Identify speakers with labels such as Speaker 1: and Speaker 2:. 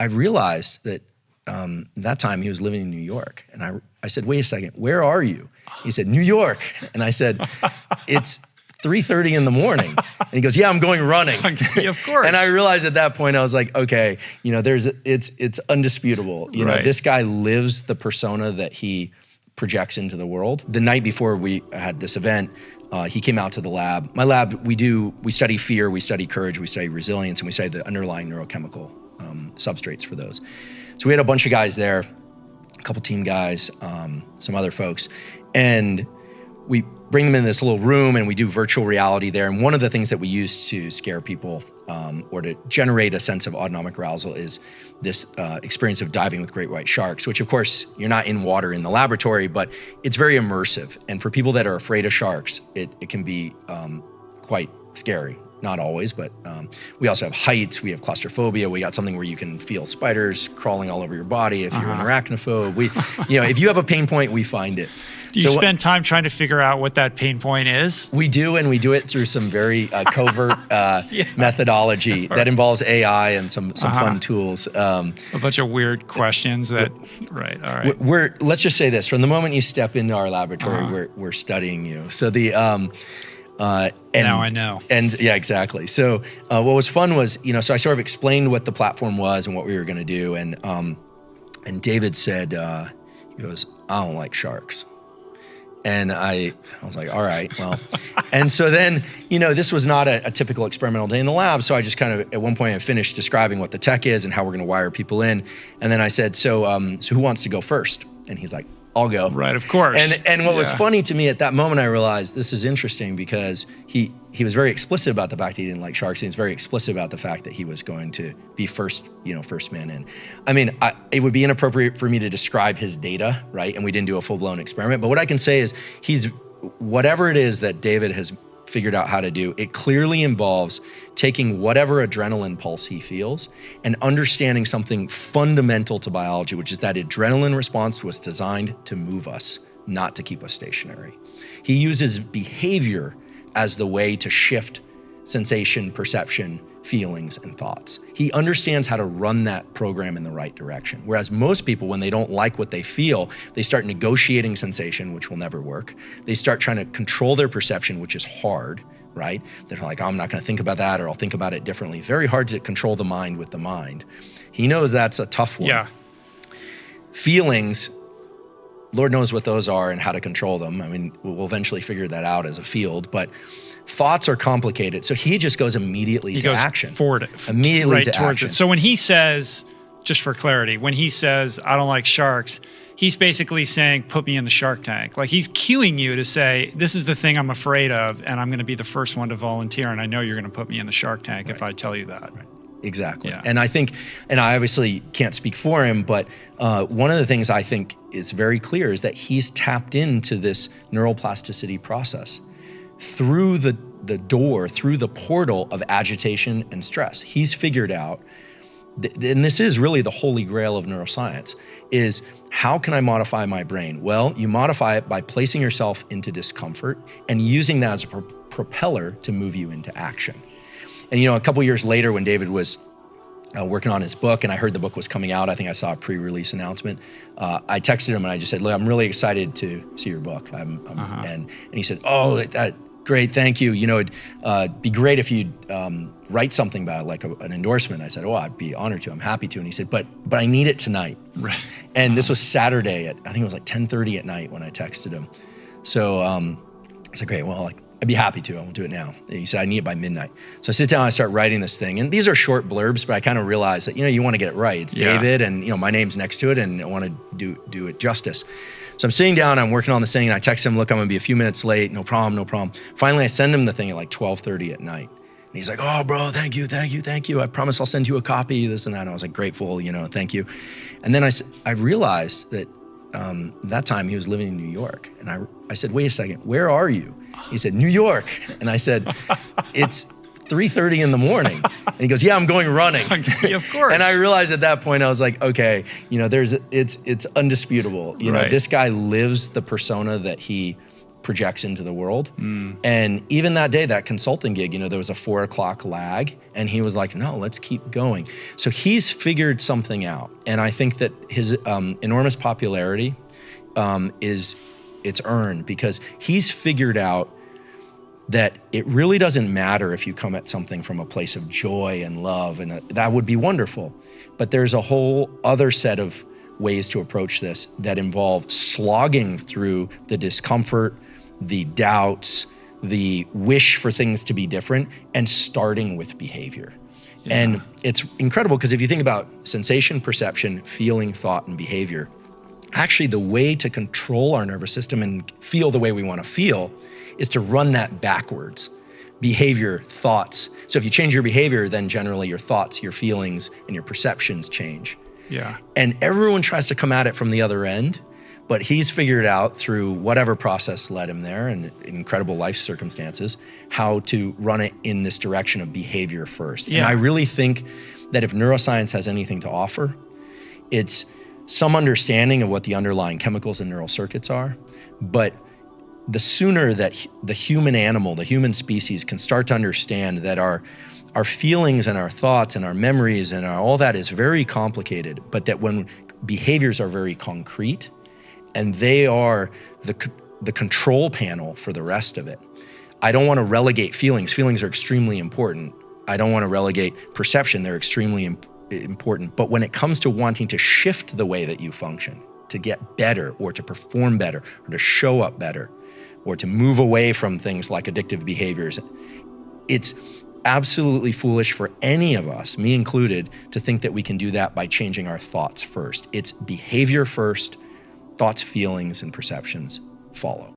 Speaker 1: I realized that that time he was living in New York. And I said, wait a second, where are you? He said, New York. And I said, it's 3:30 in the morning. And he goes, yeah, I'm going running.
Speaker 2: Of course.
Speaker 1: And I realized at that point, I was like, okay, it's undisputable. You know, this guy lives the persona that he projects into the world. The night before we had this event, he came out to the lab. My lab, we study fear, we study courage, we study resilience, and we study the underlying neurochemical substrates for those. So we had a bunch of guys there, a couple team guys, some other folks, and we bring them in this little room and we do virtual reality there. And one of the things that we use to scare people or to generate a sense of autonomic arousal is this experience of diving with great white sharks, which of course you're not in water in the laboratory, but it's very immersive. And for people that are afraid of sharks, it can be quite scary. Not always, but we also have heights, we have claustrophobia, we got something where you can feel spiders crawling all over your body if you're an arachnophobe. If you have a pain point, we find it.
Speaker 2: Do you spend time trying to figure out what that pain point is?
Speaker 1: We do, and we do it through some very covert methodology that involves AI and some fun tools.
Speaker 2: A bunch of weird questions that, right, all right.
Speaker 1: Let's just say this, from the moment you step into our laboratory, we're studying you. So
Speaker 2: now I know.
Speaker 1: And yeah, exactly. So what was fun was, so I sort of explained what the platform was and what we were going to do. And David said, he goes, I don't like sharks. And I was like, all right, well. And so then, this was not a typical experimental day in the lab. So I just kind of, at one point I finished describing what the tech is and how we're going to wire people in. And then I said, so who wants to go first? And he's like, I'll go.
Speaker 2: Right, of course.
Speaker 1: And what was funny to me at that moment, I realized this is interesting because he was very explicit about the fact that he didn't like sharks. And he's very explicit about the fact that he was going to be first man in. I mean, it would be inappropriate for me to describe his data, right? And we didn't do a full-blown experiment. But what I can say is whatever it is that David has figured out how to do, it clearly involves taking whatever adrenaline pulse he feels and understanding something fundamental to biology, which is that adrenaline response was designed to move us, not to keep us stationary. He uses behavior as the way to shift sensation, perception, feelings, and thoughts. He understands how to run that program in the right direction. Whereas most people, when they don't like what they feel, they start negotiating sensation, which will never work. They start trying to control their perception, which is hard, right? They're like, oh, I'm not gonna think about that, or I'll think about it differently. Very hard to control the mind with the mind. He knows that's a tough one.
Speaker 2: Yeah.
Speaker 1: Feelings, Lord knows what those are and how to control them. I mean, we'll eventually figure that out as a field, but thoughts are complicated. So he just goes immediately to action. Immediately
Speaker 2: right
Speaker 1: to
Speaker 2: towards
Speaker 1: action.
Speaker 2: It. So when he says, just for clarity, when he says, I don't like sharks, he's basically saying, put me in the shark tank. Like he's cueing you to say, this is the thing I'm afraid of, and I'm going to be the first one to volunteer. And I know you're going to put me in the shark tank if I tell you that.
Speaker 1: Right. Exactly.
Speaker 2: Yeah.
Speaker 1: And I think, and I obviously can't speak for him, but one of the things I think is very clear is that he's tapped into this neuroplasticity process through the door, through the portal of agitation and stress. He's figured out, and this is really the holy grail of neuroscience, is how can I modify my brain? Well, you modify it by placing yourself into discomfort and using that as a propeller to move you into action. And a couple years later when David was working on his book and I heard the book was coming out, I think I saw a pre-release announcement, I texted him and I just said, look, I'm really excited to see your book. And he said, oh, great, thank you. It'd be great if you'd write something about it, like an endorsement. I said, oh, I'd be honored to, I'm happy to. And he said, but I need it tonight.
Speaker 2: Right.
Speaker 1: And this was Saturday at, I think it was like 10:30 at night when I texted him. So I said, great, well, I'd be happy to, I won't do it now. And he said, I need it by midnight. So I sit down and I start writing this thing. And these are short blurbs, but I kind of realized that, you want to get it right. It's David and, my name's next to it and I want to do it justice. So I'm sitting down, I'm working on this thing and I text him, look, I'm gonna be a few minutes late, no problem. Finally, I send him the thing at like 12:30 at night. And he's like, oh, bro, thank you. I promise I'll send you a copy, this and that. And I was like, grateful, thank you. And then I realized that that time he was living in New York. And I said, wait a second, where are you? He said, New York. And I said, it's 3:30 in the morning. And he goes, yeah, I'm going running.
Speaker 2: Of course.
Speaker 1: And I realized at that point, I was like, okay, it's undisputable. This guy lives the persona that he projects into the world. And even that day, that consulting gig, there was a 4 o'clock lag, and he was like, no, let's keep going. So he's figured something out. And I think that his enormous popularity it's earned because he's figured out that it really doesn't matter if you come at something from a place of joy and love, and that would be wonderful. But there's a whole other set of ways to approach this that involve slogging through the discomfort, the doubts, the wish for things to be different, and starting with behavior. Yeah. And it's incredible because if you think about sensation, perception, feeling, thought, and behavior, actually the way to control our nervous system and feel the way we want to feel is to run that backwards. Behavior, thoughts. So if you change your behavior, then generally your thoughts, your feelings, and your perceptions change.
Speaker 2: Yeah.
Speaker 1: And everyone tries to come at it from the other end, but he's figured out through whatever process led him there and incredible life circumstances, how to run it in this direction of behavior first. Yeah. And I really think that if neuroscience has anything to offer, it's some understanding of what the underlying chemicals and neural circuits are, but the sooner that the human animal, the human species can start to understand that our feelings and our thoughts and our memories and all that is very complicated, but that when behaviors are very concrete and they are the control panel for the rest of it. I don't want to relegate feelings. Feelings are extremely important. I don't want to relegate perception. They're extremely important. But when it comes to wanting to shift the way that you function, to get better or to perform better or to show up better or to move away from things like addictive behaviors, it's absolutely foolish for any of us, me included, to think that we can do that by changing our thoughts first. It's behavior first, thoughts, feelings, and perceptions follow.